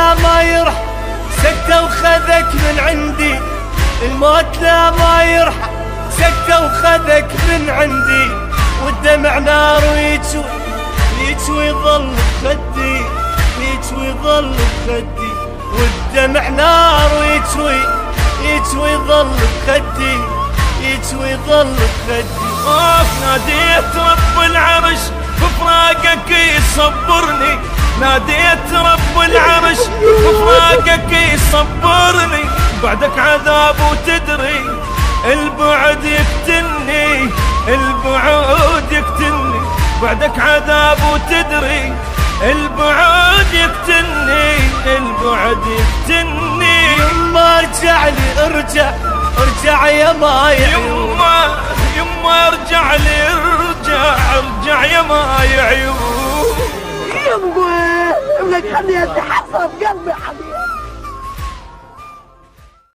لا ما يرحم سكتة وخذك من عندي، الموت لا ما يرحم سكتة وخذك من عندي، والدمع نار ويجوي يجوي ظل بخدي، يجوي ظل بخدي، والدمع نار ويجوي يجوي ظل بخدي، يجوي ظل بخدي. ناديت رب العرش بفراقك يصبرني، ناديت رب العرش بفراقك يصبرني، بعدك عذاب وتدري البعد يقتلني، البعد يقتلني، بعدك عذاب وتدري البعد يقتلني، البعد يقتلني. يما ارجع لي ارجع ارجع يا ماي عيون، يما ارجع لي ارجع يا ماي عيون. يما ابنك خليها تحصل قلبي حبيبي.